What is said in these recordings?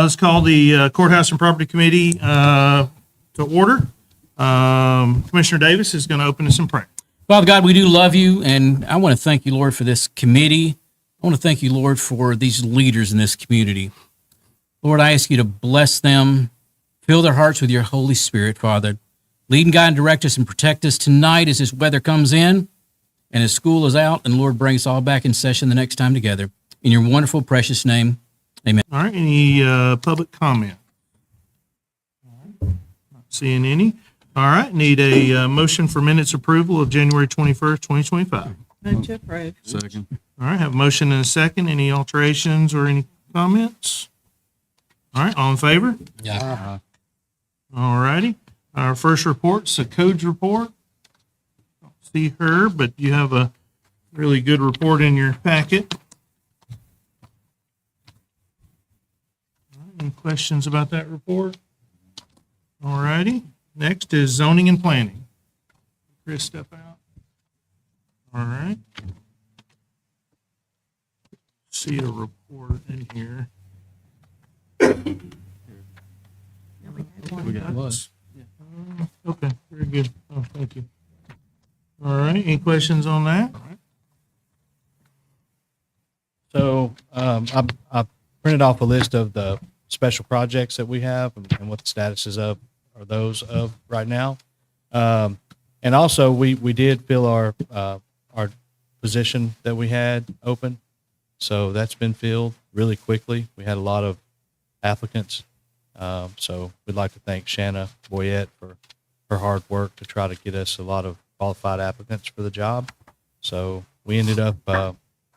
Let's call the Courthouse and Property Committee to order. Commissioner Davis is going to open us in prayer. Father God, we do love you, and I want to thank you, Lord, for this committee. I want to thank you, Lord, for these leaders in this community. Lord, I ask you to bless them, fill their hearts with your Holy Spirit, Father. Lead and guide and direct us and protect us tonight as this weather comes in and as school is out, and Lord, bring us all back in session the next time together. In your wonderful, precious name, amen. All right, any public comment? Not seeing any. All right, need a motion for minutes approval of January 21st, 2025. Move to approve. Second. All right, have a motion and a second. Any alterations or any comments? All right, all in favor? Yeah. All righty. Our first report's a codes report. Don't see her, but you have a really good report in your packet. All right, any questions about that report? All righty. Next is zoning and planning. Chris, step out. All right. See a report in here. We got one. Okay, very good. Oh, thank you. All right, any questions on that? So I printed off a list of the special projects that we have and what the statuses of are those of right now. And also we did fill our position that we had open. So that's been filled really quickly. We had a lot of applicants. So we'd like to thank Shanna Boyette for her hard work to try to get us a lot of qualified applicants for the job. So we ended up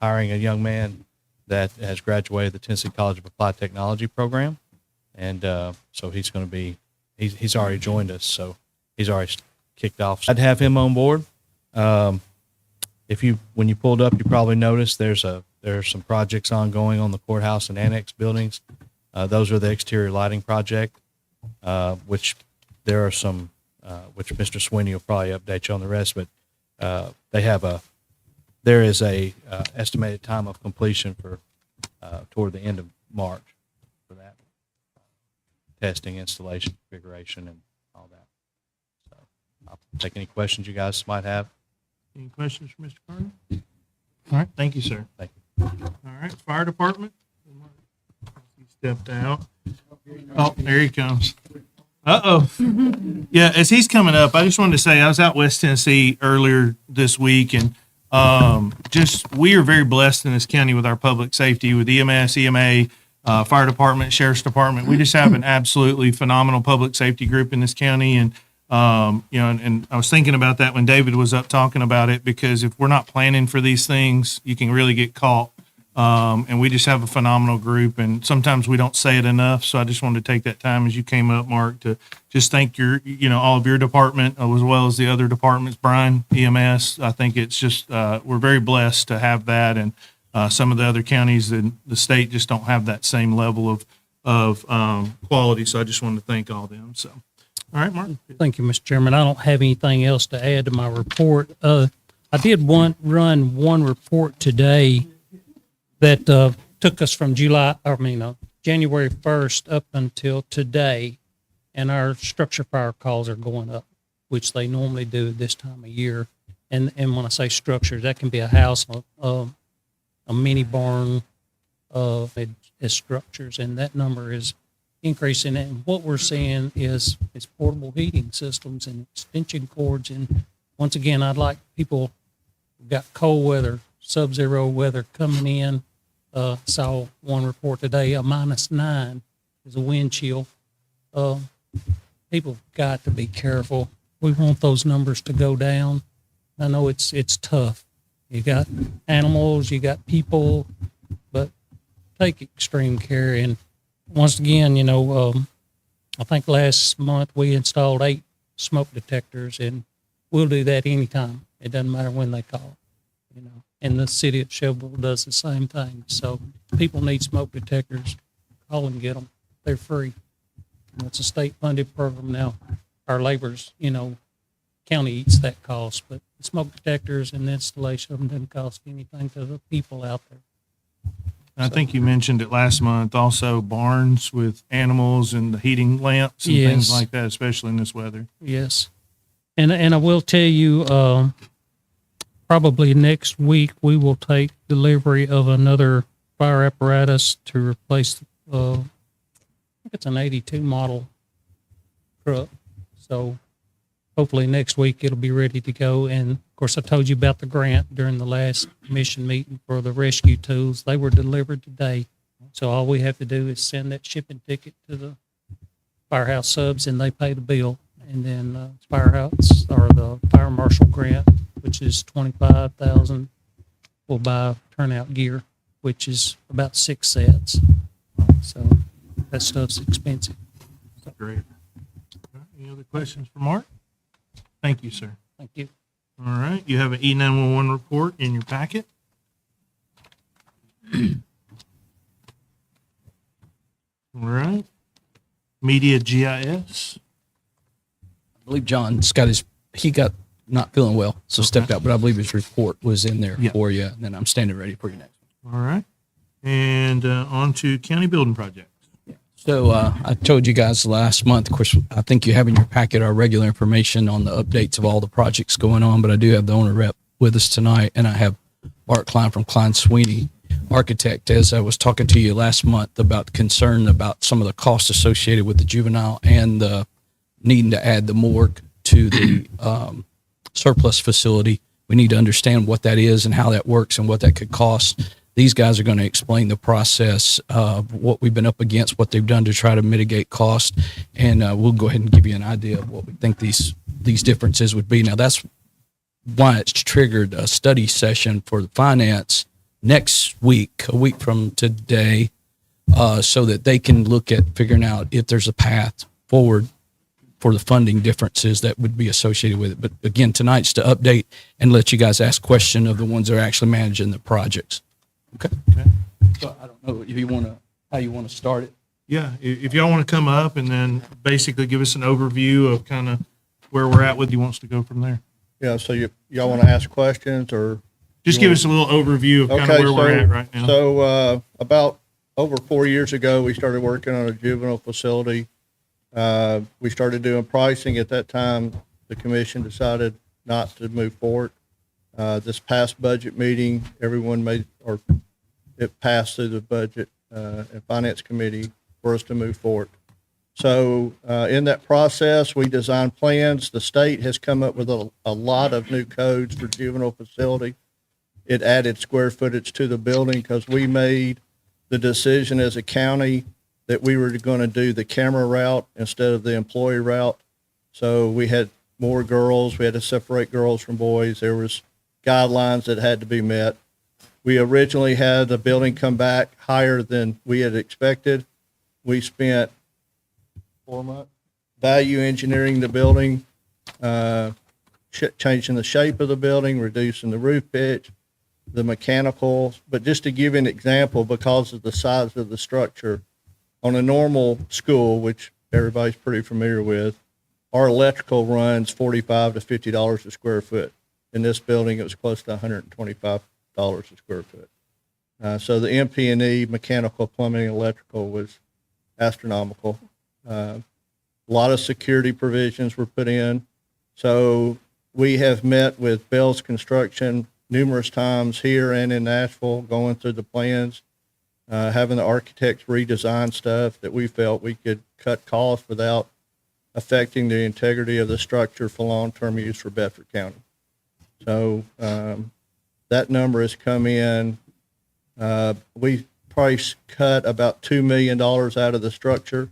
hiring a young man that has graduated the Tennessee College of Applied Technology program. And so he's going to be, he's already joined us. So he's already kicked off. I'd have him on board. When you pulled up, you probably noticed there's some projects ongoing on the courthouse and annex buildings. Those are the exterior lighting project, which there are some, which Mr. Sweeney will probably update you on the rest, but there is a estimated time of completion for toward the end of March for that testing, installation, configuration, and all that. So I'll take any questions you guys might have. Any questions for Mr. Carter? All right, thank you, sir. Thank you. All right, fire department. He stepped out. Oh, there he comes. Uh-oh. Yeah, as he's coming up, I just wanted to say I was out West Tennessee earlier this week, and we are very blessed in this county with our public safety, with EMS, EMA, fire department, sheriff's department. We just have an absolutely phenomenal public safety group in this county, and and I was thinking about that when David was up talking about it, because if we're not planning for these things, you can really get caught. And we just have a phenomenal group, and sometimes we don't say it enough. So I just wanted to take that time as you came up, Mark, to just thank all of your department as well as the other departments, Brian, EMS. I think it's just, we're very blessed to have that. And, some of the other counties in the state just don't have that same level of quality. So I just wanted to thank all of them. So, all right, Mark. Thank you, Mr. Chairman. I don't have anything else to add to my report. I did run one report today that took us from January 1st up until today, and our structure fire calls are going up, which they normally do this time of year. And when I say structures, that can be a house, a mini barn, as structures, and that number is increasing. And what we're seeing is portable heating systems and extension cords. And once again, I'd like people who've got cold weather, sub-zero weather coming in. Saw one report today, a -9 is a wind chill. People got to be careful. We want those numbers to go down. I know it's tough. You got animals, you got people, but take extreme care. And once again, I think last month we installed 8 smoke detectors, and we'll do that anytime. It doesn't matter when they call, And the city of Shelbyville does the same thing. So people need smoke detectors, call and get them. They're free. It's a state-funded program now. Our labor's, county eats that cost, but the smoke detectors and the installation of them doesn't cost anything to the people out there. I think you mentioned it last month, also barns with animals and the heating lamps and things Yes. like that, especially in this weather. Yes. And I will tell you, probably next week we will take delivery of another fire apparatus to replace, I think it's an 82 model truck. So hopefully next week it'll be ready to go. And of course, I told you about the grant during the last commission meeting for the rescue tools. They were delivered today. So all we have to do is send that shipping ticket to the firehouse subs and they pay the bill. And then firehouse or the fire marshal grant, which is $25,000, will buy turnout gear, which is about 6 sets. So that stuff's expensive. Great. All right, any other questions for Mark? Thank you, sir. Thank you. All right, you have an E911 report in your packet. All right. Media GIS. I believe John's got he got not feeling well, so stepped out, but I believe his report was in there Yeah. for you. And then I'm standing ready for you next. All right. And on to county building projects. So I told you guys last month, of course, I think you have in your packet our regular information on the updates of all the projects going on, but I do have the owner rep with us tonight, and I have Bart Klein from Klein Sweeney Architect. As I was talking to you last month about concern about some of the costs associated with the juvenile and the needing to add the morgue to the surplus facility. We need to understand what that is and how that works and what that could cost. These guys are going to explain the process of what we've been up against, what they've done to try to mitigate cost, and we'll go ahead and give you an idea of what we think these differences would be. Now, that's why it's triggered a study session for the finance next week, a week from today, so that they can look at figuring out if there's a path forward for the funding differences that would be associated with it. But again, tonight's to update and let you guys ask question of the ones that are actually managing the projects. Okay. So I don't know if you want to, how you want to start it. Yeah, if y'all want to come up and then basically give us an overview of kind of where we're at with you wants to go from there. Yeah, so y'all want to ask questions or? Just give us a little overview of kind of where we're at right now. So, about over 4 years ago, we started working on a juvenile facility. We started doing pricing. At that time, the commission decided not to move forward. This past budget meeting, it passed through the budget and finance committee for us to move forward. So in that process, we designed plans. The state has come up with a lot of new codes for juvenile facility. It added square footage to the building because we made the decision as a county that we were going to do the camera route instead of the employee route. So we had more girls. We had to separate girls from boys. There was guidelines that had to be met. We originally had the building come back higher than we had expected. We spent 4 months value engineering the building, changing the shape of the building, reducing the roof pitch, the mechanical. But just to give you an example, because of the size of the structure, on a normal school, which everybody's pretty familiar with, our electrical runs $45 to $50 a square foot. In this building, it was close to $125 a square foot. So the MP&E, mechanical, plumbing, electrical, was astronomical. A lot of security provisions were put in. So we have met with Bell's Construction numerous times here and in Nashville, going through the plans, having the architects redesign stuff that we felt we could cut costs without affecting the integrity of the structure for long-term use for Bedford County. So that number has come in. We price cut about $2 million out of the structure,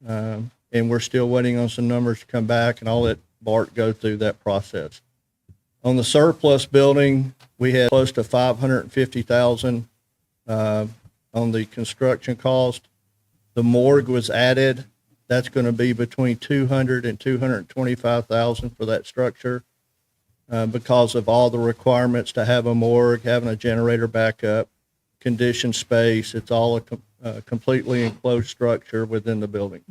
and we're still waiting on some numbers to come back, and I'll let Bart go through that process. On the surplus building, we had close to $550,000 on the construction cost. The morgue was added. That's going to be between $200,000 and $225,000 for that structure. Because of all the requirements to have a morgue, having a generator backup, conditioned space. It's all a completely enclosed structure within the building.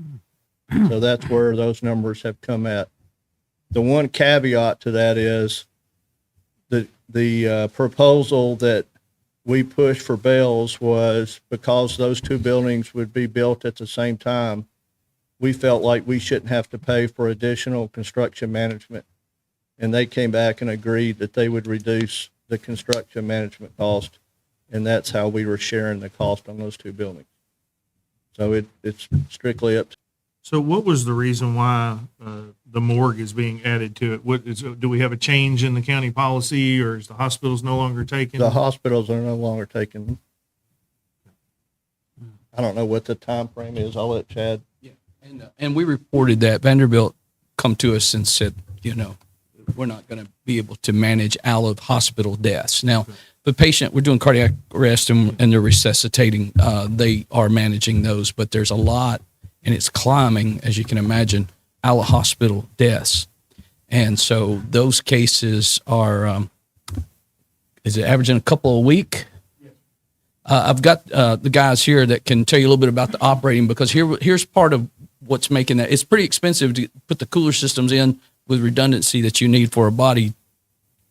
So that's where those numbers have come at. The one caveat to that is the proposal that we pushed for Bells was because those two buildings would be built at the same time. We felt like we shouldn't have to pay for additional construction management. And they came back and agreed that they would reduce the construction management cost. And that's how we were sharing the cost on those two buildings. So it's strictly up to. So what was the reason why the morgue is being added to it? Do we have a change in the county policy, or is the hospitals no longer taking? The hospitals are no longer taking. I don't know what the time frame is. I'll let Chad. Yeah, and we reported that Vanderbilt come to us and said, we're not going to be able to manage out of hospital deaths. Now, the patient, we're doing cardiac arrest and they're resuscitating. They are managing those, but there's a lot, and it's climbing, as you can imagine, out of hospital deaths. And so those cases are, is it averaging a couple a week? I've got the guys here that can tell you a little bit about the operating, because here's part of what's making that. It's pretty expensive to put the cooler systems in with redundancy that you need for a body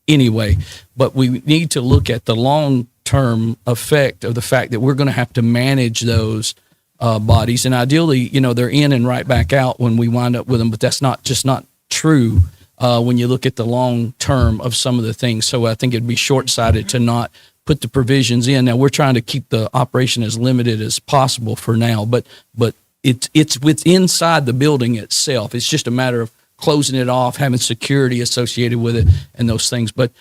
anyway. But we need to look at the long-term effect of the fact that we're going to have to manage those bodies. And ideally, they're in and right back out when we wind up with them, but that's not true when you look at the long term of some of the things. So I think it'd be short-sighted to not put the provisions in. Now, we're trying to keep the operation as limited as possible for now, but it's inside the building itself. It's just a matter of closing it off, having security associated with it, and those things. But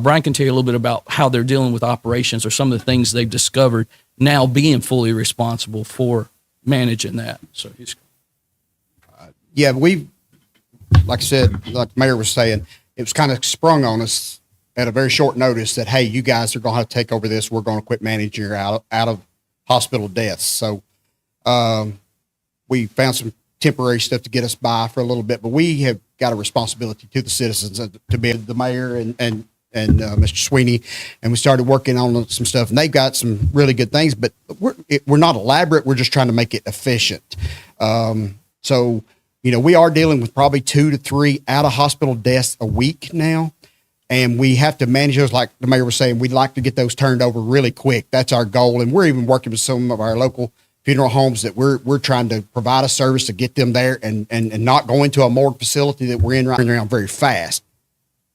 Brian can tell you a little bit about how they're dealing with operations, or some of the things they've discovered now, being fully responsible for managing that. So yeah, like I said, like the mayor was saying, it was kind of sprung on us at a very short notice that, hey, you guys are going to have to take over this. We're going to quit managing your out of hospital deaths. So we found some temporary stuff to get us by for a little bit, but we have got a responsibility to the citizens, to be the mayor and Mr. Sweeney, and we started working on some stuff, and they've got some really good things, but we're not elaborate. We're just trying to make it efficient. So, we are dealing with probably 2 to 3 out of hospital deaths a week now. And we have to manage those, like the mayor was saying. We'd like to get those turned over really quick. That's our goal. And we're even working with some of our local funeral homes that we're trying to provide a service to get them there and not go into a morgue facility that we're in right around very fast.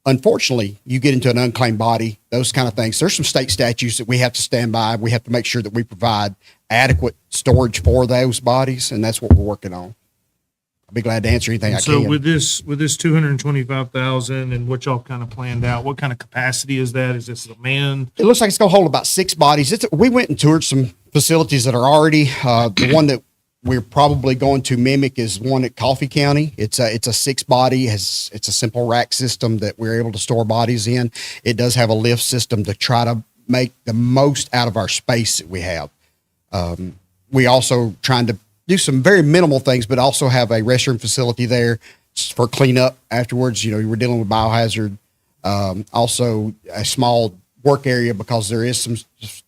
Unfortunately, you get into an unclaimed body, those kind of things. There's some state statutes that we have to stand by. We have to make sure that we provide adequate storage for those bodies, and that's what we're working on. I'll be glad to answer anything I can. So with this 225,000 and what y'all kind of planned out, what kind of capacity is that? Is this a man? It looks like it's going to hold about 6 bodies. We went and toured some facilities that are already, the one that we're probably going to mimic is one at Coffee County. It's a 6 body, it's a simple rack system that we're able to store bodies in. It does have a lift system to try to make the most out of our space that we have. We also trying to do some very minimal things, but also have a restroom facility there for cleanup afterwards. We're dealing with biohazard. Also a small work area, because there is some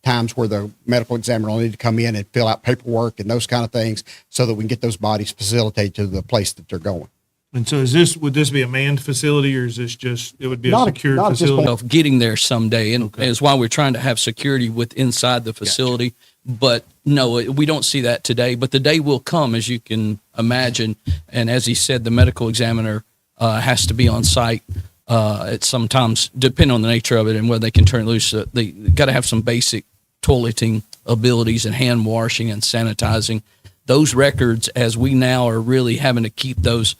times where the medical examiner will need to come in and fill out paperwork and those kind of things, so that we can get those bodies facilitated to the place that they're going. And so would this be a manned facility, or is this it would be a secured not facility? of getting there someday, and it's why we're trying to have security inside the facility. Gotcha. But no, we don't see that today. But the day will come, as you can imagine. And as he said, the medical examiner has to be on site at sometimes, depending on the nature of it and whether they can turn loose. They got to have some basic toileting abilities and hand washing and sanitizing. Those records, as we now are really having to keep those,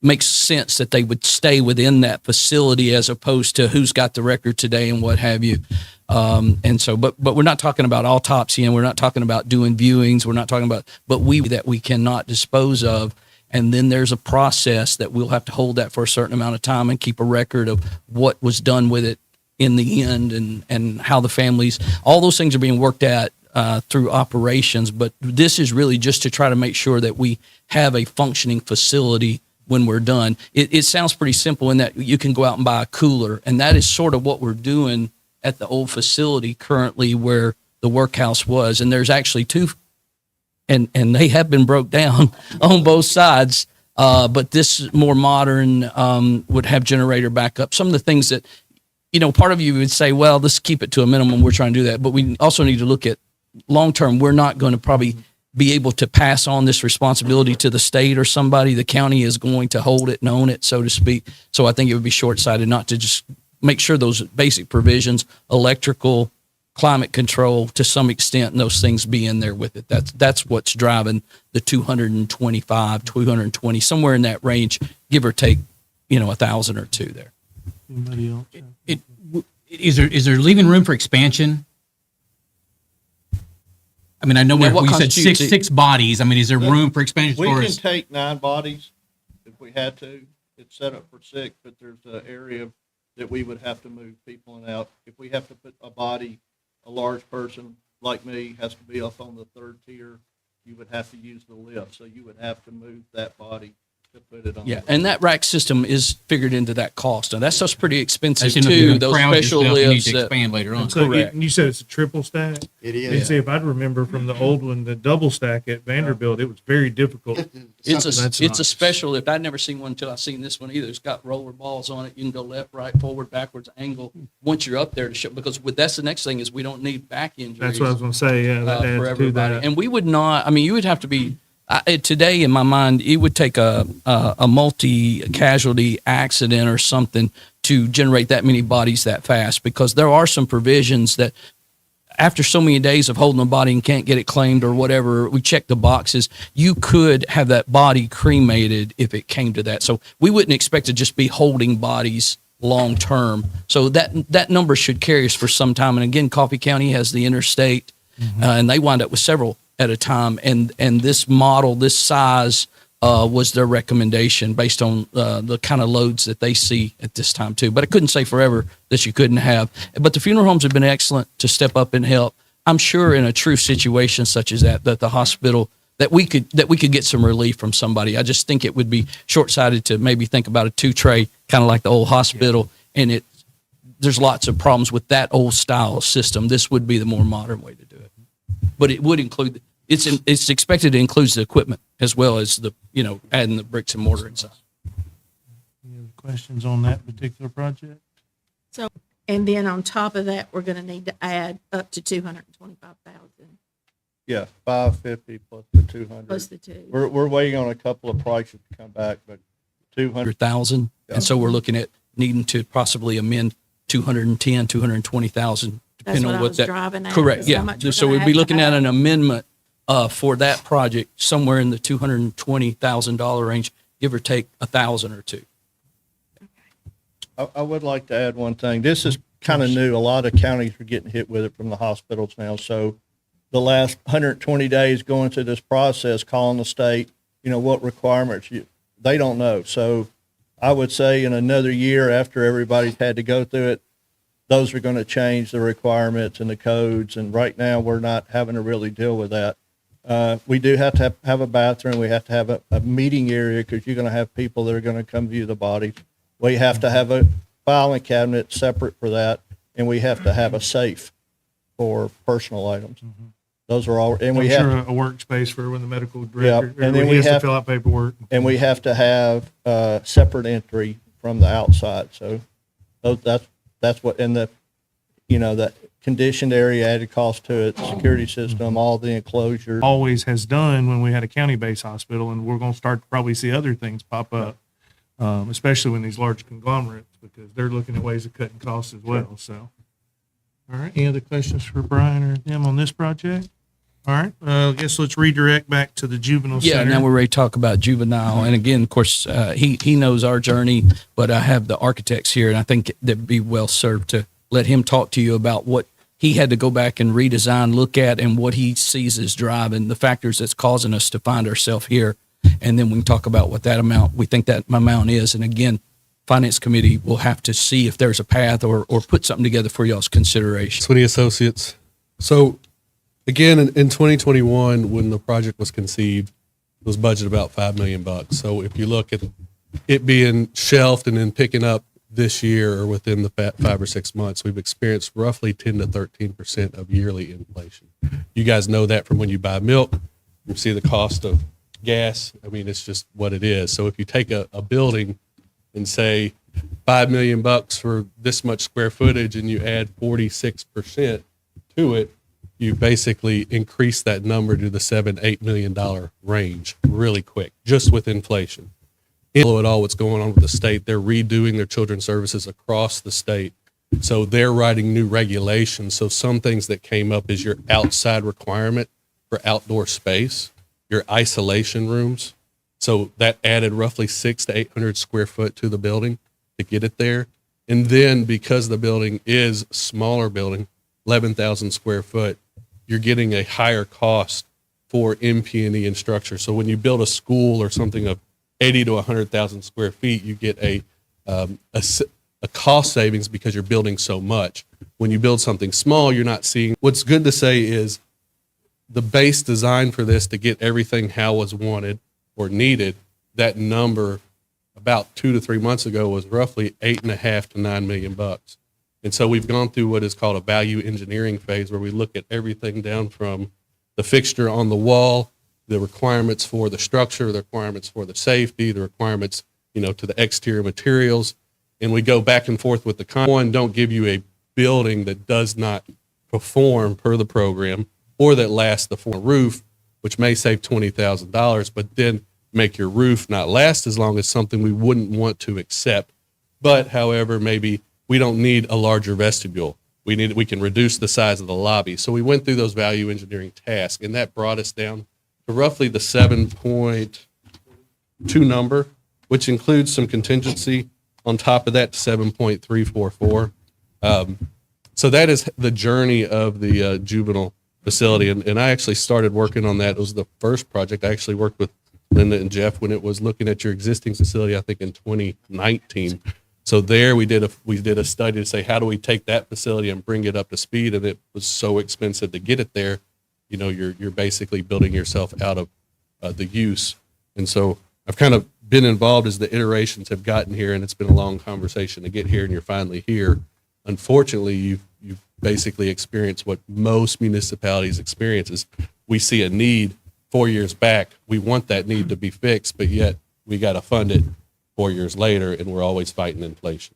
makes sense that they would stay within that facility as opposed to who's got the record today and what have you. And so, but we're not talking about autopsy, and we're not talking about doing viewings. We're not talking about, but that we cannot dispose of. And then there's a process that we'll have to hold that for a certain amount of time and keep a record of what was done with it in the end, and how the families, all those things are being worked at through operations. But this is really just to try to make sure that we have a functioning facility when we're done. It sounds pretty simple in that you can go out and buy a cooler, and that is sort of what we're doing at the old facility currently where the workhouse was. And there's actually 2, and they have been broke down on both sides. But this more modern would have generator backup. Some of the things that, part of you would say, well, let's keep it to a minimum. We're trying to do that. But we also need to look at long term. We're not going to probably be able to pass on this responsibility to the state or somebody. The county is going to hold it and own it, so to speak. So I think it would be short-sighted not to just make sure those basic provisions, electrical, climate control to some extent, and those things be in there with it. That's what's driving the 225, 220, somewhere in that range, give or take, 1,000 or two there. Anybody else? Is there leaving room for expansion? I mean, I know Now, what you said constitutes six bodies. I mean, is there room for expansion? We Or can is- take 9 bodies if we had to. It's set up for 6, but there's an area that we would have to move people in out. If we have to put a body, a large person like me has to be up on the 3rd tier, you would have to use the lift. So you would have to move that body to put it on. Yeah, and that rack system is figured into that cost. Now, that stuff's pretty I expensive just didn't know if you're too. gonna Those crowd special yourself, you need lifts. to That, expand later on. So Correct. you said it's a triple stack? It And is. see, if I'd remember from the old one, the double stack at Vanderbilt, it was very difficult. it's That's a nice. special lift. I'd never seen one until I seen this one either. It's got roller balls on it. You can go left, right, forward, backwards, angle. Once you're up there to show, because that's the next thing is we don't need back injuries. That's what I was going to say. Yeah, that for adds to everybody. that. And we would not. I mean, you would have to be today. In my mind, it would take a multi-casualty accident or something to generate that many bodies that fast. Because there are some provisions that, after so many days of holding a body and can't get it claimed or whatever, we check the boxes. You could have that body cremated if it came to that. So we wouldn't expect to just be holding bodies long term. So that number should carry us for some time. And again, Coffee County has the interstate, and they wind up with several at a time. And this model, this size, was their recommendation based on the kind of loads that they see at this time too. But I couldn't say forever that you couldn't have. But the funeral homes have been excellent to step up and help. I'm sure in a true situation such as that the hospital that we could get some relief from somebody. I just think it would be short-sighted to maybe think about a 2-tray, kind of like the old hospital. And there's lots of problems with that old style system. This would be the more modern way to do it. But it would include, it's expected to include the equipment as well as adding the bricks and mortar and stuff. Any other questions on that particular project? So, and then on top of that, we're going to need to add up to 225,000 Yeah, 550 plus the 200. plus the 2. We're waiting on a couple of prices to come back, but 200. 100,000. Yeah. And so we're looking at needing to possibly amend 210, 220,000, That's depending what on I what was that. driving at. Correct. is how Yeah. much we're So gonna we'd have be to looking at add. an amendment for that project somewhere in the $220,000 range, give or take 1,000 or two. I would like to add one thing. This is kind of new. A lot of counties are getting hit with it from the hospitals now. So the last 120 days going through this process, calling the state, what requirements they don't know. So I would say in another year after everybody's had to go through it, those are going to change the requirements and the codes. And right now we're not having to really deal with that. We do have to have a bathroom. We have to have a meeting area because you're going to have people that are going to come view the bodies. We have to have a filing cabinet separate for that, and we have to have a safe for personal items. Those are all, and we I'm have, sure a workspace for when the medical Yeah, director, and then he we has to have- fill out paperwork. and we have to have separate entry from the outside. So that's what, and the conditioned area added cost to it, security system, all the enclosures. Always has done when we had a county-based hospital, and we're going to start to probably see other things pop up, especially when these large conglomerates, because they're looking at ways of cutting costs as well. So, all right. Any other questions for Brian or them on this project? All right. I guess let's redirect back to the juvenile Yeah, center. now we're ready to talk about juvenile. And again, of course, he knows our journey, but I have the architects here, and I think that'd be well served to let him talk to you about what he had to go back and redesign, look at, and what he sees as driving the factors that's causing us to find ourselves here. And then we can talk about what that amount, we think that amount is. And again, Finance Committee will have to see if there's a path or put something together for y'all's consideration. Sweeney Associates. So again, in 2021, when the project was conceived, it was budgeted about $5 million. So if you look at it being shelved and then picking up this year or within the 5 or 6 months, we've experienced roughly 10 to 13% of yearly inflation. You guys know that from when you buy milk, you see the cost of gas. I mean, it's just what it is. So if you take a building and say $5 million for this much square footage and you add 46% to it, you basically increase that number to the $7-8 million range really quick, just with inflation. Below it all, what's going on with the state, they're redoing their children's services across the state. So they're writing new regulations. So some things that came up is your outside requirement for outdoor space, your isolation rooms. So that added roughly 600 to 800 square foot to the building to get it there. And then because the building is a smaller building, 11,000 square foot, you're getting a higher cost for MP&E and structure. So when you build a school or something of 80 to 100,000 square feet, you get a cost savings because you're building so much. When you build something small, you're not seeing. What's good to say is the base design for this to get everything how was wanted or needed, that number about 2 to 3 months ago was roughly $8.5 to $9 million. And so we've gone through what is called a value engineering phase where we look at everything down from the fixture on the wall, the requirements for the structure, the requirements for the safety, the requirements, to the exterior materials. And we go back and forth with the one, don't give you a building that does not perform per the program or that lasts the full roof, which may save $20,000, but then make your roof not last as long as something we wouldn't want to accept. But however, maybe we don't need a larger vestibule. We can reduce the size of the lobby. So we went through those value engineering tasks, and that brought us down to roughly the 7.2 number, which includes some contingency on top of that to 7.344. So that is the journey of the juvenile facility. And I actually started working on that. It was the first project. I actually worked with Linda and Jeff when it was looking at your existing facility, I think in 2019. So there we did a study to say, how do we take that facility and bring it up to speed? And it was so expensive to get it there. You're basically building yourself out of the use. And so I've kind of been involved as the iterations have gotten here, and it's been a long conversation to get here, and you're finally here. Unfortunately, you've basically experienced what most municipalities experience is we see a need 4 years back. We want that need to be fixed, but yet we got to fund it 4 years later, and we're always fighting inflation.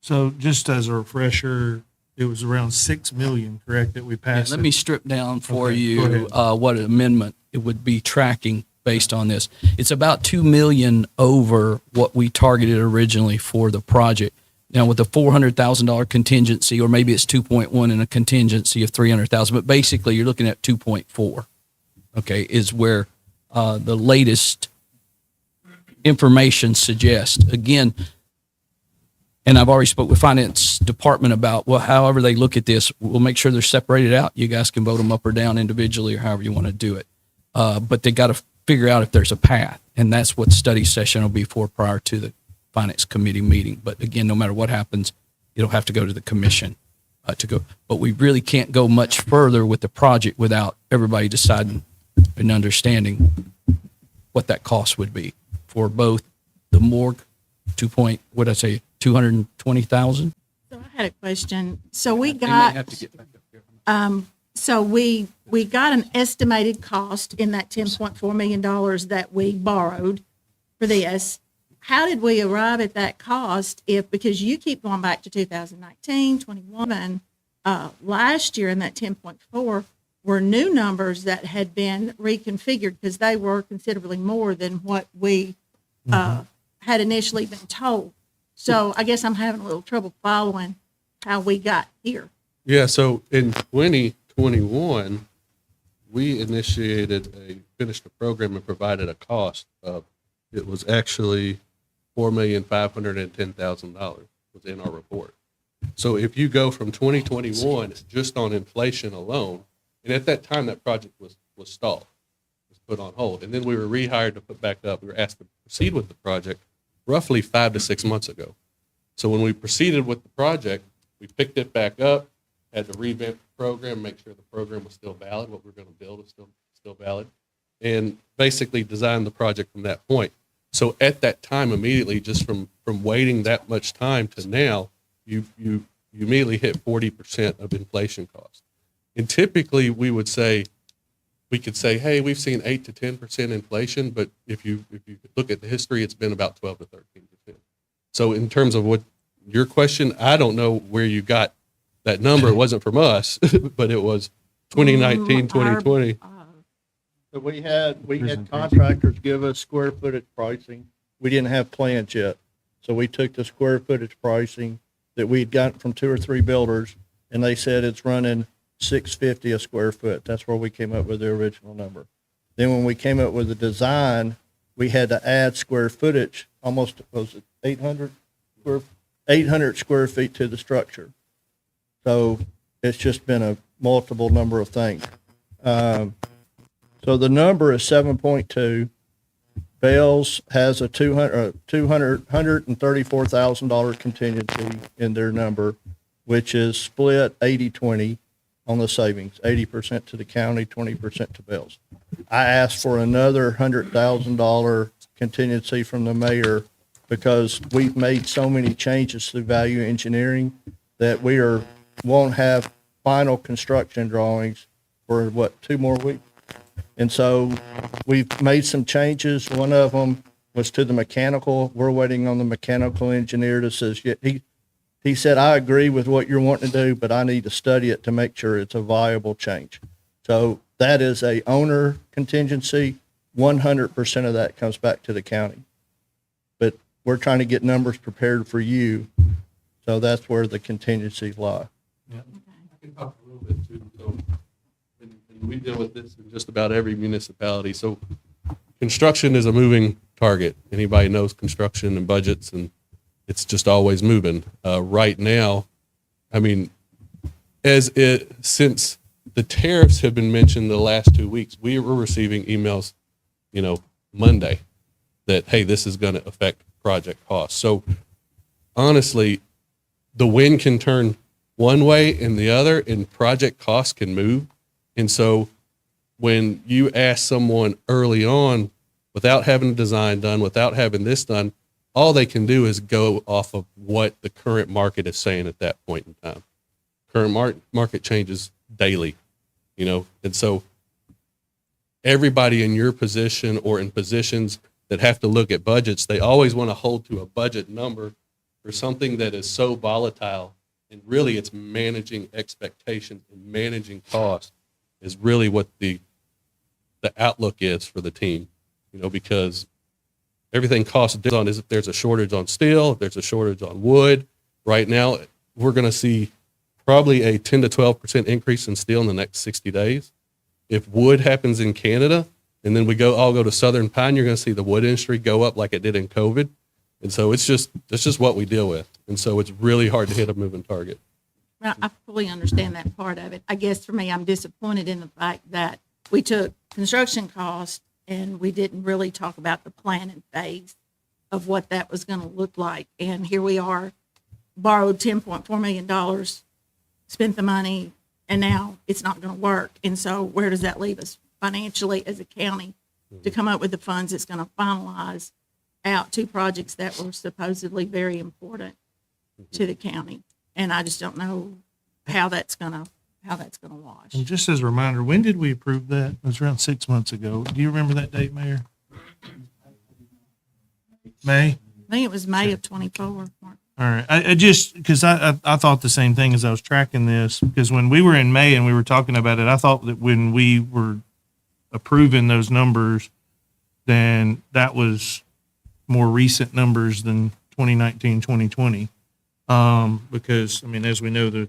So just as a refresher, it was around 6 million, correct, that we passed? Let me strip down for Okay, you go what amendment it would be tracking based on this. It's about 2 million over what we targeted originally for the project. Now with a $400,000 contingency, or maybe it's 2.1 and a contingency of 300,000, but basically you're looking at 2.4. Okay, is where the latest information suggests. Again, and I've already spoke with finance department about, well, however they look at this, we'll make sure they're separated out. You guys can vote them up or down individually or however you want to do it. But they got to figure out if there's a path. And that's what study session will be for prior to the finance committee meeting. But again, no matter what happens, it'll have to go to the commission to go. But we really can't go much further with the project without everybody deciding and understanding what that cost would be for both the morgue, 220,000. So I had a question. So we got, so we got an estimated cost in that $10.4 million that we borrowed for this. How did we arrive at that cost because you keep going back to 2019, 21, last year in that 10.4 were new numbers that had been reconfigured because they were considerably more than what we had initially been told. So I guess I'm having a little trouble following how we got here. Yeah, so in 2021, we finished a program and provided a cost of, it was actually $4,510,000 was in our report. So if you go from 2021, just on inflation alone, and at that time that project was stalled, was put on hold, and then we were rehired to put back up. We were asked to proceed with the project roughly 5 to 6 months ago. So when we proceeded with the project, we picked it back up, had to revamp the program, make sure the program was still valid, what we were going to build was still valid, and basically designed the project from that point. So at that time, immediately, just from waiting that much time to now, you immediately hit 40% of inflation cost. And typically we could say, hey, we've seen 8 to 10% inflation, but if you look at the history, it's been about 12 to 13%. So in terms of what your question, I don't know where you got that number. It wasn't from us, but it was 2019, 2020. So we had contractors give us square footage pricing. We didn't have plans yet. So we took the square footage pricing that we'd gotten from 2 or 3 builders, and they said it's running $650 a square foot. That's where we came up with the original number. Then when we came up with the design, we had to add square footage, almost, was it 800 square feet to the structure. So it's just been a multiple number of things. So the number is 7.2. Bales has a $134,000 contingency in their number, which is split 80-20 on the savings, 80% to the county, 20% to Bales. I asked for another $100,000 contingency from the mayor because we've made so many changes through value engineering that won't have final construction drawings for 2 more weeks. And so we've made some changes. One of them was to the mechanical. We're waiting on the mechanical engineer to says, he said, I agree with what you're wanting to do, but I need to study it to make sure it's a viable change. So that is a owner contingency. 100% of that comes back to the county. But we're trying to get numbers prepared for you. So that's where the contingencies lie. I can talk a little bit too. So, and we deal with this in just about every municipality. So construction is a moving target. Anybody knows construction and budgets, and it's just always moving. Right now, I mean, since the tariffs have been mentioned the last 2 weeks, we were receiving emails, Monday that, hey, this is going to affect project costs. So honestly, the wind can turn one way and the other, and project costs can move. And so when you ask someone early on, without having a design done, without having this done, all they can do is go off of what the current market is saying at that point in time. Current market changes daily, and so everybody in your position or in positions that have to look at budgets, they always want to hold to a budget number for something that is so volatile. And really it's managing expectations and managing costs is really what the outlook is for the team, because everything costs on is if there's a shortage on steel, if there's a shortage on wood. Right now, we're going to see probably a 10 to 12% increase in steel in the next 60 days. If wood happens in Canada, and then we all go to Southern Pine, you're going to see the wood industry go up like it did in COVID. And so that's just what we deal with. And so it's really hard to hit a moving target. Well, I fully understand that part of it. I guess for me, I'm disappointed in the fact that we took construction costs and we didn't really talk about the planning phase of what that was going to look like. And here we are, borrowed $10.4 million, spent the money, and now it's not going to work. And so where does that leave us financially as a county to come up with the funds that's going to finalize out 2 projects that were supposedly very important to the county? And I just don't know how that's going to wash. And just as a reminder, when did we approve that? It was around 6 months ago. Do you remember that date, Mayor? May? I think it was May of 24. Mark. All right. I just, because I thought the same thing as I was tracking this, because when we were in May and we were talking about it, I thought that when we were approving those numbers, then that was more recent numbers than 2019, 2020. Because, I mean, as we know, the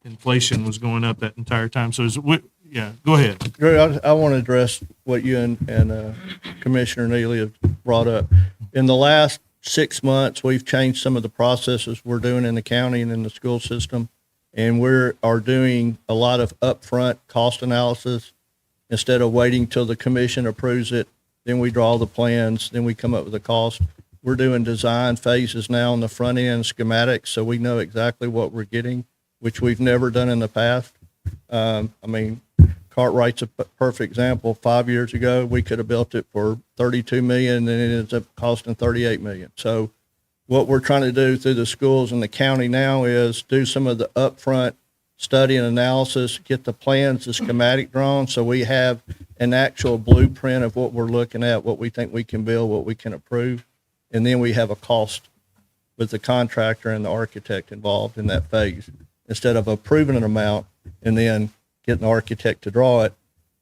inflation was going up that entire time. So, yeah, go ahead. Drew, I want to address what you and Commissioner Neely have brought up. In the last 6 months, we've changed some of the processes we're doing in the county and in the school system, and we are doing a lot of upfront cost analysis instead of waiting till the commission approves it. Then we draw the plans, then we come up with the cost. We're doing design phases now on the front end schematics, so we know exactly what we're getting, which we've never done in the past. I mean, Cartwright's a perfect example. 5 years ago, we could have built it for $32 million, and then it ends up costing $38 million. So what we're trying to do through the schools and the county now is do some of the upfront study and analysis, get the plans, the schematic drawn, so we have an actual blueprint of what we're looking at, what we think we can build, what we can approve, and then we have a cost with the contractor and the architect involved in that phase, instead of approving an amount and then getting the architect to draw it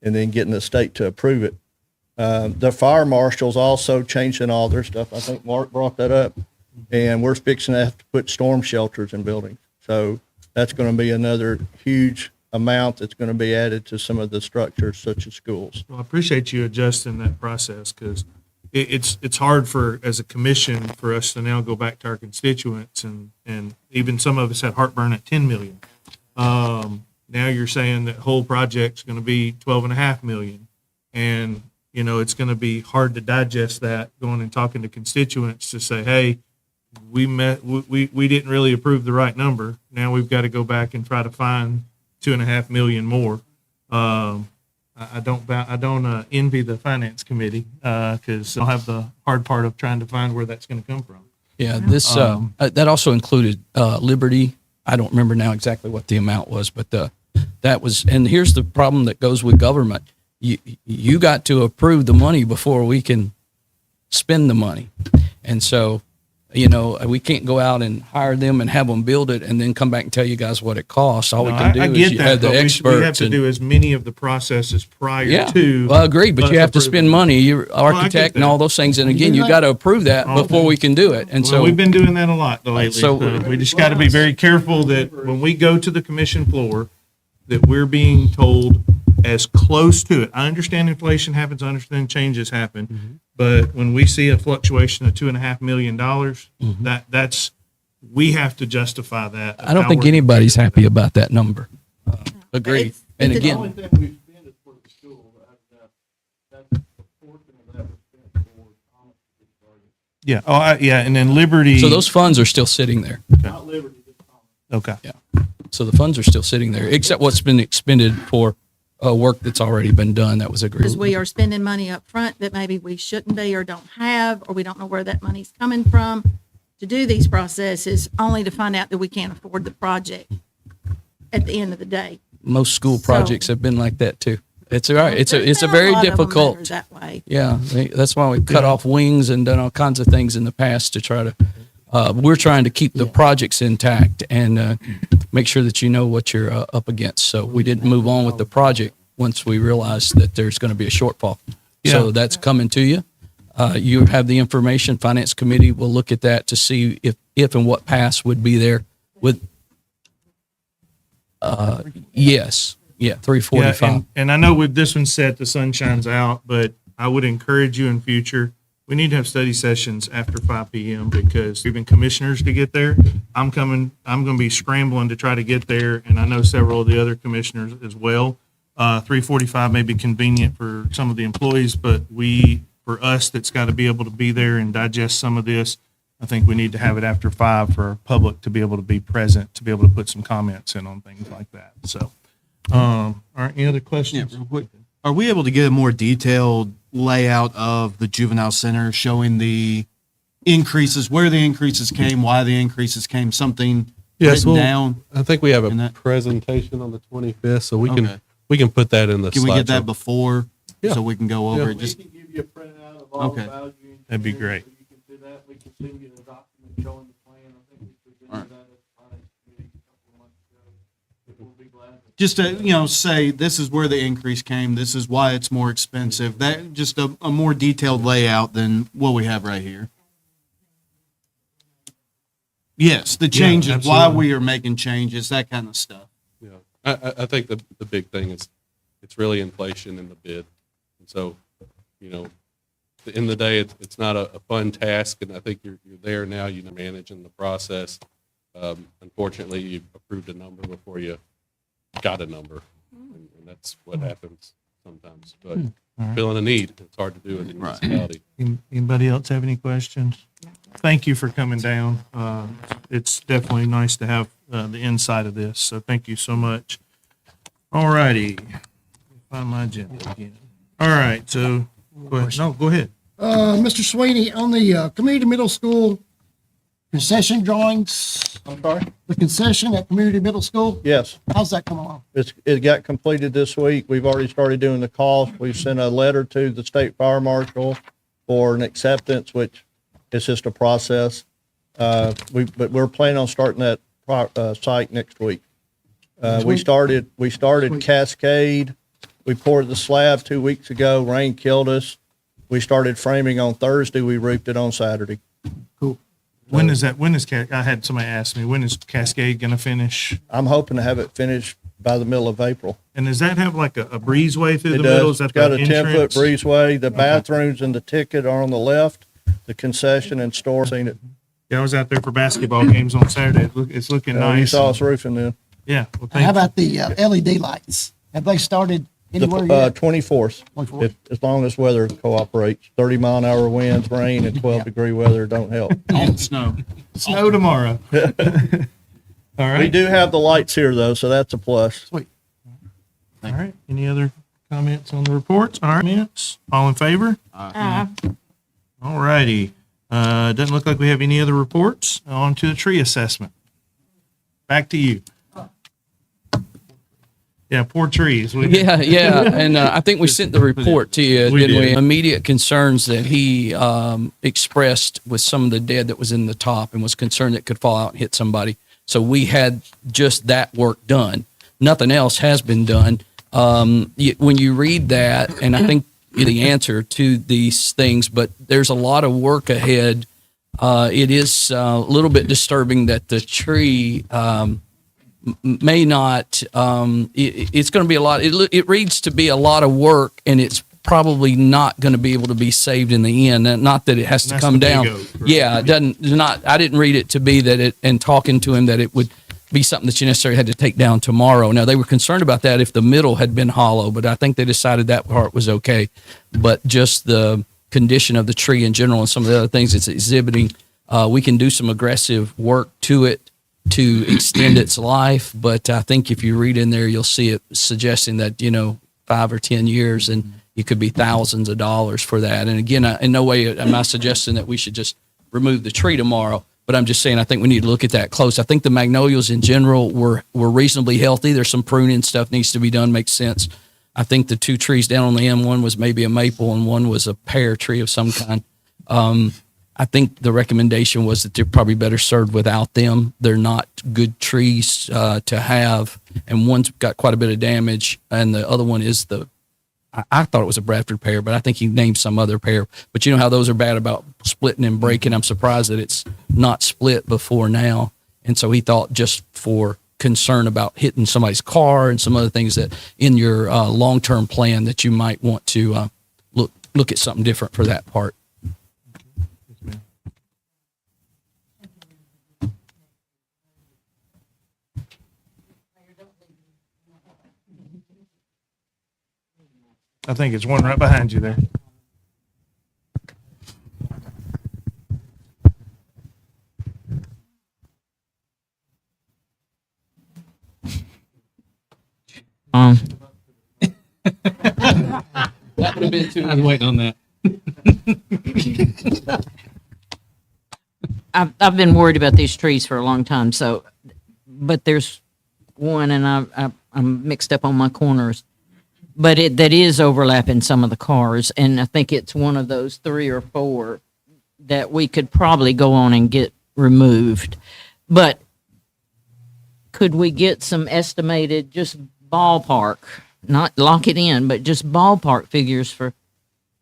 and then getting the state to approve it. The fire marshals also changing all their stuff. I think Mark brought that up. And we're fixing to have to put storm shelters in buildings. So that's going to be another huge amount that's going to be added to some of the structures such as schools. Well, I appreciate you adjusting that process because it's hard for, as a commission, for us to now go back to our constituents and even some of us had heartburn at 10 million. Now you're saying that whole project's going to be 12.5 million. And, you know, it's going to be hard to digest that going and talking to constituents to say, hey, we didn't really approve the right number. Now we've got to go back and try to find 2.5 million more. I don't envy the finance committee because they'll have the hard part of trying to find where that's going to come from. Yeah, this that also included Liberty. I don't remember now exactly what the amount was, but that was. And here's the problem that goes with government: you got to approve the money before we can spend the money, and so. You know, we can't go out and hire them and have them build it and then come back and tell you guys what it costs. All we can do is you have the experts. We have to do as many of the processes prior to. Well, agreed, but you have to spend money, your architect and all those things. And again, you got to approve that before we can do it. And so we've been doing that a lot lately. So we just got to be very careful that when we go to the commission floor, that we're being told as close to it. I understand inflation happens. I understand changes happen. Mm-hmm. But when we see a fluctuation of $2.5 million, that's we have to justify that. I don't think anybody's happy about that number. Agreed. And again, The only thing we spend is for the school. That's a portion of that was spent for Thomas. Yeah. Oh, yeah. And then Liberty. so those funds are still sitting there. Not Liberty, just Thomas. Okay. Yeah. So the funds are still sitting there, except what's been expended for work that's already been done. That was agreed. Because we are spending money up front that maybe we shouldn't be or don't have, or we don't know where that money's coming from to do these processes, only to find out that we can't afford the project at the end of the day. Most school So- projects have been like that too. It's all right. It's a There are very lot of them that are difficult. that way. Yeah, that's why we cut off wings and done all kinds of things in the past to try to. We're trying to keep the projects intact and make sure that you know what you're up against. So we didn't move on with the project once we realized that there's going to be a shortfall. So Yeah. that's coming to you. You have the information. Finance committee will look at that to see if and what pass would be there with. Yes. Yeah. 345. Yeah, and I know with this one set, the sun shines out, but I would encourage you in future, we need to have study sessions after 5 p.m. because we've been commissioners to get there. I'm going to be scrambling to try to get there, and I know several of the other commissioners as well. 3:45 may be convenient for some of the employees, but for us that's got to be able to be there and digest some of this, I think we need to have it after 5 for our public to be able to be present, to be able to put some comments in on things like that. So, all right, any other questions? Yeah, real quick. Are we able to get a more detailed layout of the juvenile center showing the increases, where the increases came, why the increases came, something Yes, written well, down? I think we have in a that? presentation on the 25th, so we Okay. can put that in the Can we get that slideshow. before Yeah. so we can go over Yeah. it? Just We can give you a printout of all Okay. the value. That'd be great. So you can see that. We can send you the document showing the plan. I think we presented that at the finance committee a couple of months ago. But we'll be glad to. just to say this is where the increase came. This is why it's more expensive. That just a more detailed layout than what we have right here. Yes, the changes, why absolutely. we are making changes, that kind of stuff. Yeah, I think the big thing is it's really inflation in the bid. And so, you know, at the end of the day, it's not a fun task, and I think you're there now, you know, managing the process. Unfortunately, you approved a number before you got a number, and that's what happens sometimes. But feeling a need, it's hard to do in the municipality. Anybody else have any questions? Thank you for coming down. It's definitely nice to have the insight of this, so thank you so much. All righty. Find my agenda again. All right, so, go ahead. No, go ahead. Mr. Sweeney, on the community middle school concession drawings, I'm sorry? the concession at community middle school, Yes. how's that coming along? It got completed this week. We've already started doing the cost. We've sent a letter to the state fire marshal for an acceptance, which is just a process. But we're planning on starting that site next week. We started Cascade. We poured the slab 2 weeks ago. Rain killed us. We started framing on Thursday. We roofed it on Saturday. When is that? I had somebody ask me, when is Cascade going to finish? I'm hoping to have it finished by the middle of April. And does that have like a breezeway through It the middle? does. Is that It's got the a 10-foot entrance? breezeway. The bathrooms and the ticket are on the left. The concession and store, seen it. Yeah, I was out there for basketball games on Saturday. It's looking You nice. saw us roofing then. Yeah. Well, How thank about the LED lights? Have they started anywhere The yet? 24th, 24th. as long as weather cooperates. 30-mile-an-hour winds, rain, and 12-degree weather don't help. Snow. Snow tomorrow. All right. We do have the lights here, though, so that's a plus. Sweet. All right. Any other comments on the reports? All right. Comments? All in favor? All righty. Doesn't look like we have any other reports. On to the tree assessment. Back to you. Yeah, poor trees. Yeah, and I think we sent the report to you, We didn't we? did. Immediate concerns that he expressed with some of the dead that was in the top, and was concerned that it could fall out and hit somebody. So we had just that work done. Nothing else has been done. When you read that, and I think the answer to these things, but there's a lot of work ahead. It is a little bit disturbing that the tree may not. It's going to be a lot. It reads to be a lot of work, and it's probably not going to be able to be saved in the end. And not that it has to That's come the big down. oak, right? Yeah, it doesn't. Not. I didn't read it to be that it. And talking to him, that it would be something that you necessarily had to take down tomorrow. Now, they were concerned about that if the middle had been hollow, but I think they decided that part was okay. But just the condition of the tree in general and some of the other things it's exhibiting, we can do some aggressive work to it to extend its life. But I think if you read in there, you'll see it suggesting that, 5 or 10 years, and you could be thousands of dollars for that. And again, in no way am I suggesting that we should just remove the tree tomorrow. But I'm just saying, I think we need to look at that close. I think the magnolias in general were reasonably healthy. There's some pruning stuff needs to be done. Makes sense. I think the two trees down on the end, one was maybe a maple and one was a pear tree of some kind. I think the recommendation was that they're probably better served without them. They're not good trees to have. And one's got quite a bit of damage. And the other one is I thought it was a Bradford pear, but I think he named some other pear. But you know how those are bad about splitting and breaking. I'm surprised that it's not split before now. And so he thought, just for concern about hitting somebody's car and some other things, that in your long-term plan that you might want to look at something different for that part. I think it's one right behind you there. That would have been too. I was waiting on that. I've been worried about these trees for a long time. So, but there's one, and I'm mixed up on my corners. But that is overlapping some of the cars, and I think it's one of those 3 or 4 that we could probably go on and get removed. But could we get some estimated, just ballpark, not lock it in, but just ballpark figures for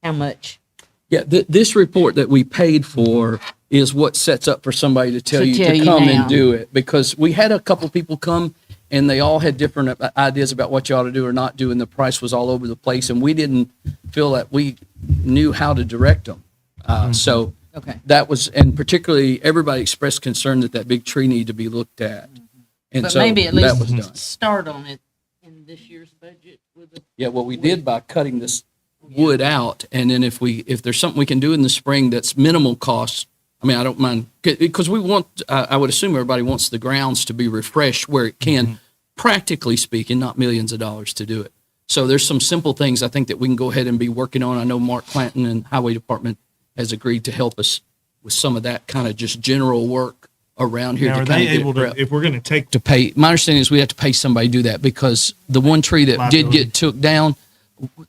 how much? Yeah, this report that we paid for is what sets up for somebody to tell To you tell to you come now. and do it. Because we had a couple people come, and they all had different ideas about what you ought to do or not do, and the price was all over the place, and we didn't feel that we knew how to direct them. So Okay. that was, and particularly everybody expressed concern that big tree needed to be looked at. And But so maybe at that was least done. start on it in this year's budget with a. Yeah, what we did by cutting this wood out, and then if there's something we can do in the spring that's minimal cost, I mean, I don't mind, because we want, I would assume everybody wants the grounds to be refreshed where it can, practically speaking, not millions of dollars to do it. So there's some simple things I think that we can go ahead and be working on. I know Mark Clanton and Highway Department has agreed to help us with some of that kind of just general work around here. Now, to are kind they of get able to, prep. if we're going to take To pay, my understanding is we have to pay somebody to do that, because the one tree that did Liability. get took down,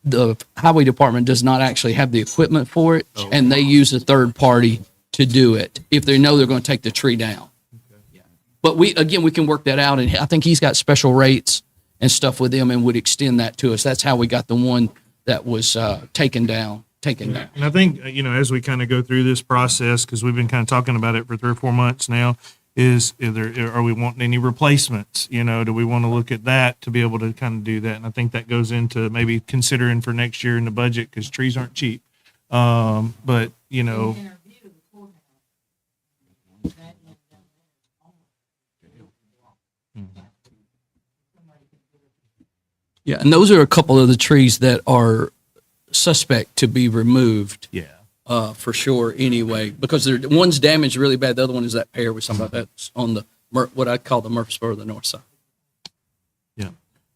the highway department does not actually have the equipment for it, and they use a third party to do it if they know they're going to take the tree down. But we can work that out, and I think he's got special rates and stuff with them and would extend that to us. That's how we got the one that was taken down. And I think, as we kind of go through this process, because we've been kind of talking about it for 3 or 4 months now, are we wanting any replacements? Do we want to look at that to be able to kind of do that? And I think that goes into maybe considering for next year in the budget, because trees aren't cheap. But, Yeah, and those are a couple of the trees that are suspect to be removed. Yeah. For sure. Anyway, because one's damaged really bad. The other one is that pear with somebody that's on the what I call the Murfreesboro, the north side. Yeah.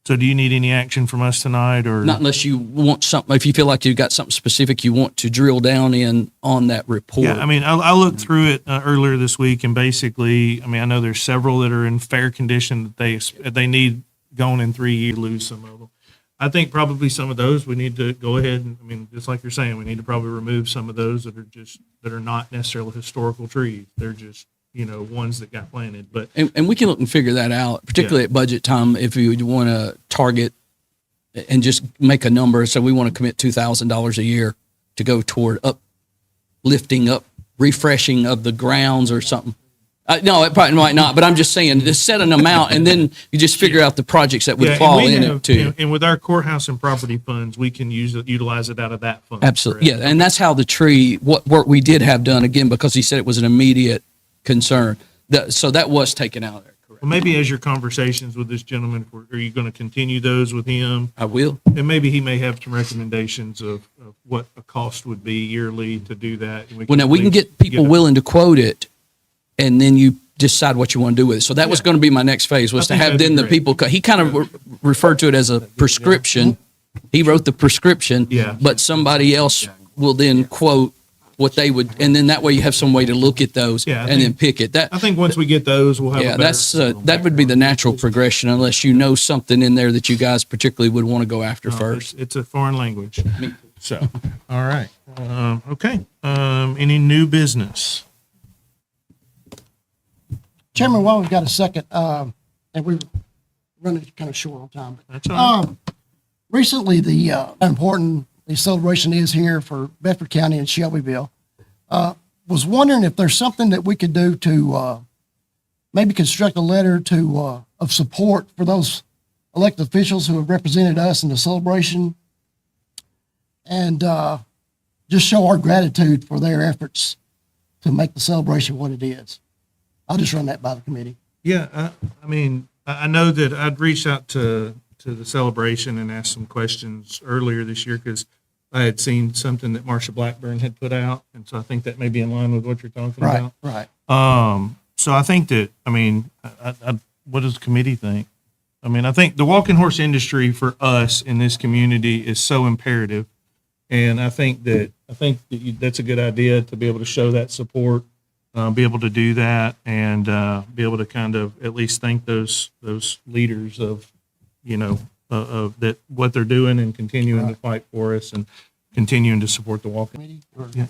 So do you need any action from us tonight, or Not unless you want something. If you feel like you've got something specific you want to drill down in on that report. Yeah, I mean, I looked through it earlier this week, and basically, I mean, I know there's several that are in fair condition that they need gone in 3 years. Lose some of them. I think probably some of those we need to go ahead and, I mean, just like you're saying, we need to probably remove some of those that are not necessarily historical trees. They're just, ones that got planted. But And we can look and figure that out, particularly at budget time, if you want to target and just make a number. So we want to commit $2,000 a year to go toward refreshing of the grounds or something. No, it probably might not, but I'm just saying, just set an amount, and then you just figure out the projects that would fall in it too. And with our courthouse and property funds, we can utilize it out of that fund. Absolutely, yeah, and that's how the tree, what work we did have done, again, because he said it was an immediate concern. So that was taken out of there, correct? Well, maybe as your conversations with this gentleman, are you going to continue those with him? I will. And maybe he may have some recommendations of what a cost would be yearly to do that. And Well, now we can get people willing to quote it, and then you decide what you want to do with it. So that was going to be my next phase, was to have then the people, he kind of referred to it as a prescription. He wrote the prescription, but somebody else will then quote what they would, and then that way you have some way to look at those then pick it. I think once we get those, we'll have that would be the natural progression, unless you know something in there that you guys particularly would want to go after first. It's a foreign language. So, all right. Okay. Any new business? Chairman, while we've got a second, and we're running kind of short on time. That's all right. Recently, the celebration is here for Bedford County and Shelbyville. Was wondering if there's something that we could do to maybe construct a letter of support for those elected officials who have represented us in the celebration, and just show our gratitude for their efforts to make the celebration what it is. I'll just run that by the committee. Yeah, I mean, I know that I'd reached out to the celebration and asked some questions earlier this year, because I had seen something that Marsha Blackburn had put out, and so I think that may be in line with what you're talking about. Right. So I think that, I mean, what does the committee think? I mean, I think the walking horse industry for us in this community is so imperative, and I think that's a good idea to be able to show that support. Be able to do that, and be able to kind of at least thank those leaders of that what they're doing and continuing to fight for us and continuing to support the walking. Yeah.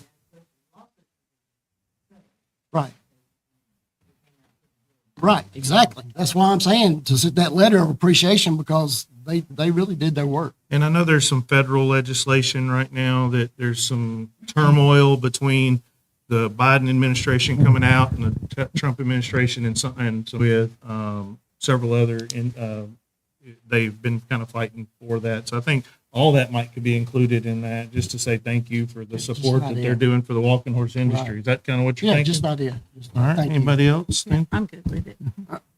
Right, exactly. That's why I'm saying to send that letter of appreciation, because they really did their work. And I know there's some federal legislation right now that there's some turmoil between the Biden administration coming out and the Trump administration, and with several other, they've been kind of fighting for that. So I think all that could be included in that, just to say thank you for the support that they're doing for the walking horse industry. Is that kind of what you're thinking? Yeah, just an idea. All right. Anybody else? I'm good with it.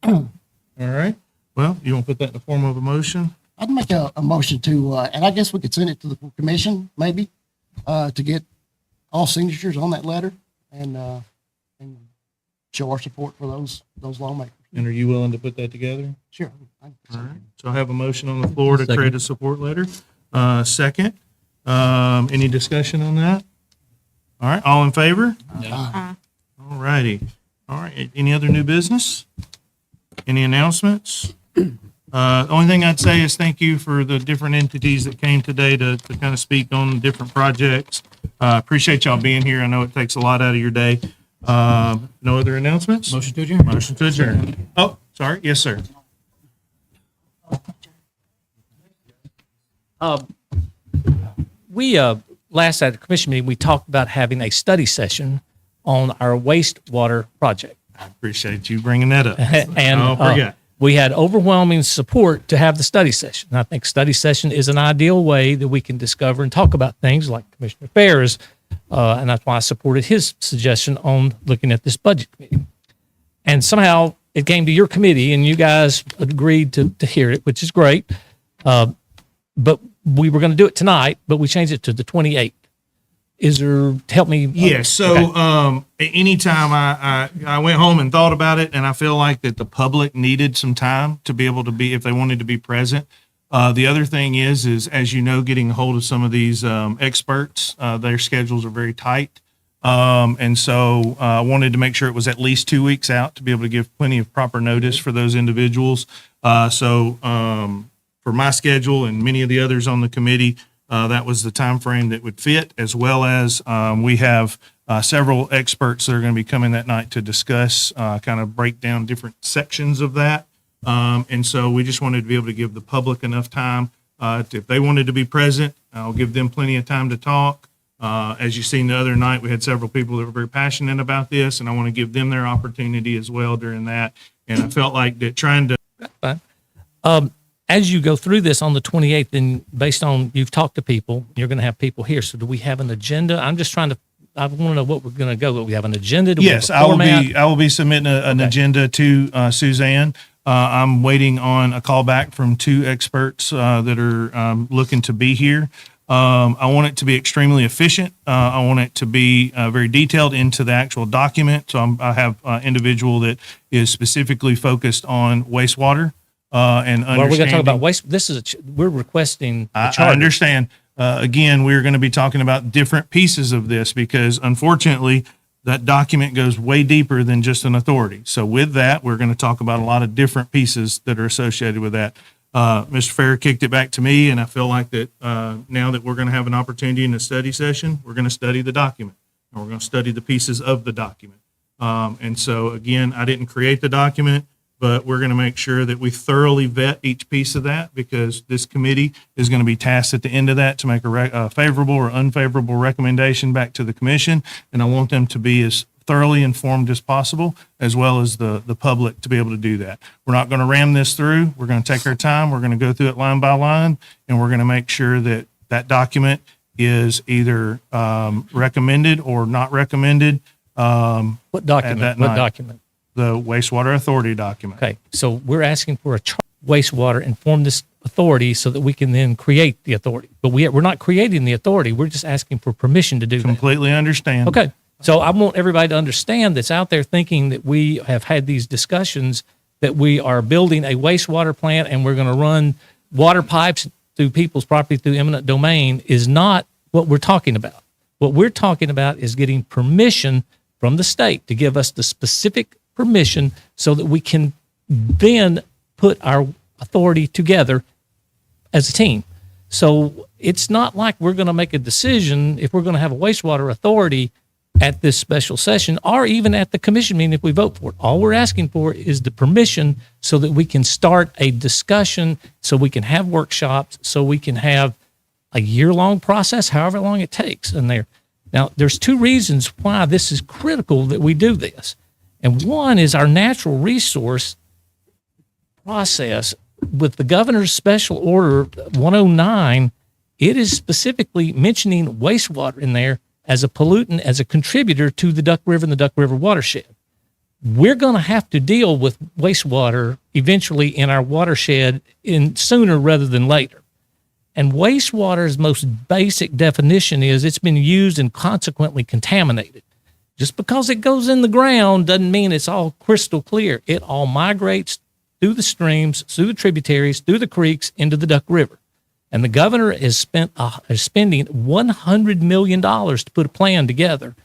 All right. Well, you want to put that in the form of a motion? I'd make a motion to, and I guess we could send it to the commission, maybe, to get all signatures on that letter, and show our support for those lawmakers. And are you willing to put that together? Sure. All right. So I have a motion on the floor to create a support letter. Second. Any discussion on that? All right. All in favor? All righty. All right. Any other new business? Any announcements? The only thing I'd say is thank you for the different entities that came today to kind of speak on different projects. Appreciate y'all being here. I know it takes a lot out of your day. No other announcements? Motion to adjourn. Motion to adjourn. Oh, sorry. Yes, sir. We last at the commission meeting, we talked about having a study session on our wastewater project. I appreciate you bringing that up. And Don't forget. we had overwhelming support to have the study session. And I think study session is an ideal way that we can discover and talk about things like Commissioner Ferris, and that's why I supported his suggestion on looking at this budget committee. And somehow it came to your committee, and you guys agreed to hear it, which is great. But we were going to do it tonight, but we changed it to the 28th. Is there, help me? Yes. So, anytime I went home and thought about it, and I feel like that the public needed some time to be able to be, if they wanted to be present. The other thing is, as you know, getting a hold of some of these experts, their schedules are very tight. And so I wanted to make sure it was at least 2 weeks out to be able to give plenty of proper notice for those individuals. For my schedule and many of the others on the committee, that was the time frame that would fit, as well as we have several experts that are going to be coming that night to discuss, kind of break down different sections of that. And so we just wanted to be able to give the public enough time. If they wanted to be present, I'll give them plenty of time to talk. As you seen the other night, we had several people that were very passionate about this, and I want to give them their opportunity as well during that. And I felt like that trying to. Fine. As you go through this on the 28th, and based on you've talked to people, you're going to have people here. So do we have an agenda? I'm just trying to, I want to know what we're going to go. Do we have an agenda? Do we Yes, have a format? I will be submitting an agenda to Suzanne. I'm waiting on a call back from 2 experts that are looking to be here. I want it to be extremely efficient. I want it to be very detailed into the actual document. So I have an individual that is specifically focused on wastewater. And Well, we're going to talk about waste. This is we're requesting. I understand. Again, we're going to be talking about different pieces of this because unfortunately that document goes way deeper than just an authority. So with that, we're going to talk about a lot of different pieces that are associated with that. Mr. Fair kicked it back to me, and I feel like that now that we're going to have an opportunity in a study session, we're going to study the document, and we're going to study the pieces of the document. And so, again, I didn't create the document, but we're going to make sure that we thoroughly vet each piece of that because this committee is going to be tasked at the end of that to make a favorable or unfavorable recommendation back to the commission, and I want them to be as thoroughly informed as possible, as well as the public to be able to do that. We're not going to ram this through. We're going to take our time. We're going to go through it line by line, and we're going to make sure that that document is either recommended or not recommended. What document? What document? The wastewater authority document. Okay, so we're asking for a wastewater and form this authority so that we can then create the authority. But we're not creating the authority. We're just asking for permission to do that. Completely understand. Okay. So I want everybody to understand that's out there thinking that we have had these discussions that we are building a wastewater plant and we're going to run water pipes through people's property through eminent domain is not what we're talking about. What we're talking about is getting permission from the state to give us the specific permission so that we can then put our authority together as a team. So it's not like we're going to make a decision if we're going to have a wastewater authority at this special session or even at the commission meeting if we vote for it. All we're asking for is the permission so that we can start a discussion, so we can have workshops, so we can have a year-long process, however long it takes in there. Now, there's 2 reasons why this is critical that we do this. And one is our natural resource process with the governor's special order 109. It is specifically mentioning wastewater in there as a pollutant, as a contributor to the Duck River and the Duck River watershed. We're going to have to deal with wastewater eventually in our watershed sooner rather than later. And wastewater's most basic definition is it's been used and consequently contaminated. Just because it goes in the ground doesn't mean it's all crystal clear. It all migrates through the streams, through the tributaries, through the creeks, into the Duck River. And the governor is spending $100 million to put a plan together.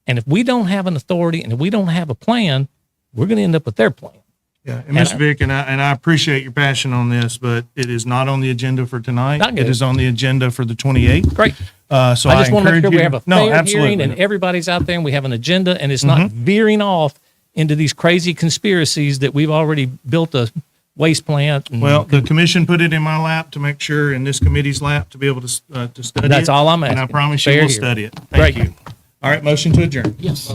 And if we don't have an authority and if we don't have a plan, we're going to end up with their plan. Yeah, and Mr. Vick, and I appreciate your passion on this, but it is not on the agenda for tonight. Not good. It is on the agenda for the 28th. Great. So I just want to make encourage sure you we have a no, fair absolutely. hearing and everybody's out there and we have an agenda and it's Mm-hmm. not veering off into these crazy conspiracies that we've already built a waste plant. And Well, the commission put it in my lap to make sure, in this committee's lap, to be able to study it. That's all I'm And I asking. promise you Fair we'll hearing. study it. Thank Great. you. All right, motion to adjourn. Yes.